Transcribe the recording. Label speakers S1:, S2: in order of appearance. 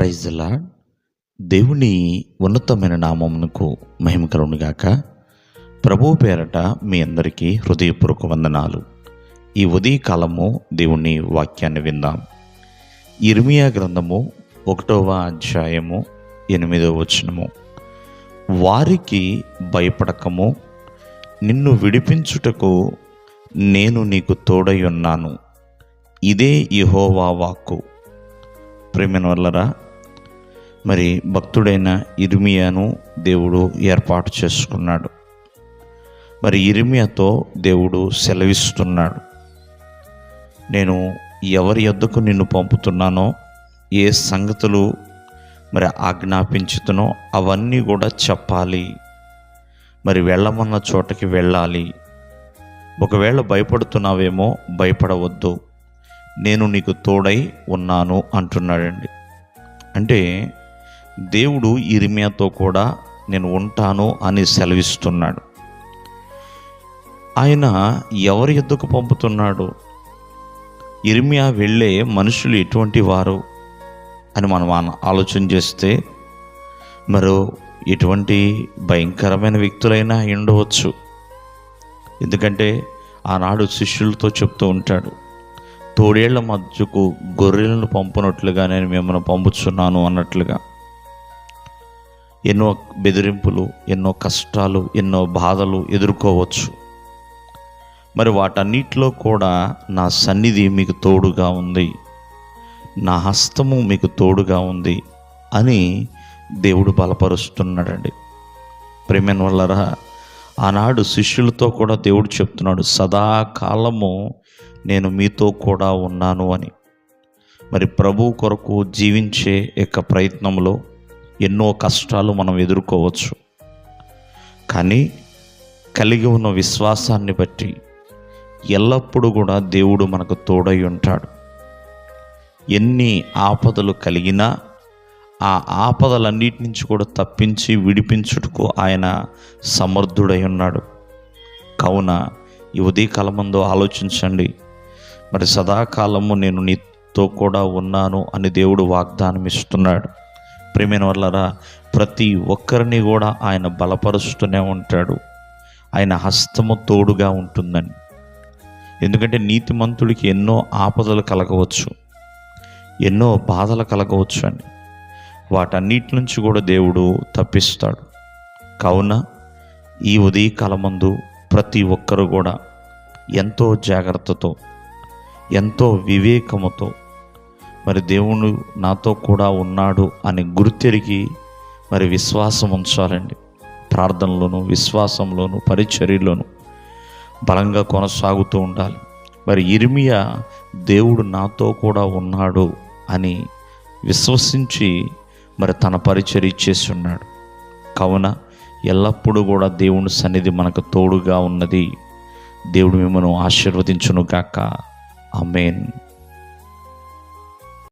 S1: Praise the lord. దేవుని ఉన్నతమైన నామమునకు మహిమ కలుగునుగాక. ప్రభువు పేరట మీ అందరికీ హృదయపూర్వక వందనాలు. ఈ ఉదయకాలము దేవుని వాక్యాన్ని విందాం. ఇర్మియా గ్రంథము 1వ అధ్యాయము 8వ వచనము. వారికి భయపడకము, నిన్ను విడిపించుటకు నేను నీకు తోడై ఉన్నాను. ఇదే యెహోవా వాక్కు. ప్రేమైన వల్లరా, మరి భక్తుడైన ఇర్మియాను దేవుడు ఏర్పాటు చేసుకున్నాడు. మరి ఇర్మియాతో దేవుడు సెలవిస్తున్నాడు, నేను ఎవరి యొద్దకు నిన్ను పంపుతున్నానో, ఏ సంగతులు మరి ఆజ్ఞాపించుతునో అవన్నీ కూడా చెప్పాలి. మరి వెళ్ళమన్న చోటకి వెళ్ళాలి. ఒకవేళ భయపడుతున్నావేమో భయపడవద్దు, నేను నీకు తోడై ఉన్నాను అంటున్నాడండి. అంటే దేవుడు ఇర్మియాతో కూడా నేను ఉంటాను అని సెలవిస్తున్నాడు. ఆయన ఎవరి యొద్దకు పంపుతున్నాడు? ఇర్మియా వెళ్ళే మనుషులు ఎటువంటి వారు అని మనం ఆలోచన చేస్తే, మరో ఎటువంటి భయంకరమైన వ్యక్తులైనా ఉండవచ్చు. ఎందుకంటే ఆనాడు శిష్యులతో చెప్తూ ఉంటాడు, తోడేళ్ల మధ్యకు గొర్రెలను పంపునట్లుగా నేను మిమ్మల్ని పంపుచున్నాను అన్నట్లుగా. ఎన్నో బెదిరింపులు, ఎన్నో కష్టాలు, ఎన్నో బాధలు ఎదుర్కోవచ్చు. మరి వాటన్నిటిలో కూడా నా సన్నిధి మీకు తోడుగా ఉంది, నా హస్తము మీకు తోడుగా ఉంది అని దేవుడు బలపరుస్తున్నాడండి. ప్రేమైన వల్లరా, ఆనాడు శిష్యులతో కూడా దేవుడు చెప్తున్నాడు, సదాకాలము నేను మీతో కూడా ఉన్నాను అని. మరి ప్రభు కొరకు జీవించే యొక్క ప్రయత్నంలో ఎన్నో కష్టాలు మనం ఎదుర్కోవచ్చు. కానీ కలిగి ఉన్న విశ్వాసాన్ని బట్టి ఎల్లప్పుడూ కూడా దేవుడు మనకు తోడై ఉంటాడు. ఎన్ని ఆపదలు కలిగినా ఆ ఆపదలన్నిటి నుంచి కూడా తప్పించి విడిపించుటకు ఆయన సమర్థుడై ఉన్నాడు. కావున ఈ ఉదయకాలమందు ఆలోచించండి, మరి సదాకాలము నేను నీతో కూడా ఉన్నాను అని దేవుడు వాగ్దానం ఇస్తున్నాడు. ప్రేమైన వల్లరా, ప్రతి ఒక్కరిని కూడా ఆయన బలపరుస్తూనే ఉంటాడు. ఆయన హస్తము తోడుగా ఉంటుందని. ఎందుకంటే నీతిమంతుడికి ఎన్నో ఆపదలు కలగవచ్చు, ఎన్నో బాధలు కలగవచ్చు అని. వాటన్నిటి నుంచి కూడా దేవుడు తప్పిస్తాడు. కావున ఈ ఉదయకాలమందు ప్రతి ఒక్కరు కూడా ఎంతో జాగ్రత్తతో, ఎంతో వివేకముతో, మరి దేవుడు నాతో కూడా ఉన్నాడు అని గుర్తెరిగి మరి విశ్వాసం ఉంచాలండి. ప్రార్థనలోను, విశ్వాసంలోను, పరిచర్యలోను బలంగా కొనసాగుతూ ఉండాలి. మరి ఇర్మియా దేవుడు నాతో కూడా ఉన్నాడు అని విశ్వసించి మరి తన పరిచర్య చేసి ఉన్నాడు. కావున ఎల్లప్పుడూ కూడా దేవుని సన్నిధి మనకు తోడుగా ఉన్నది. దేవుడు మిమ్మల్ని ఆశీర్వదించును గాక. ఆమేన్.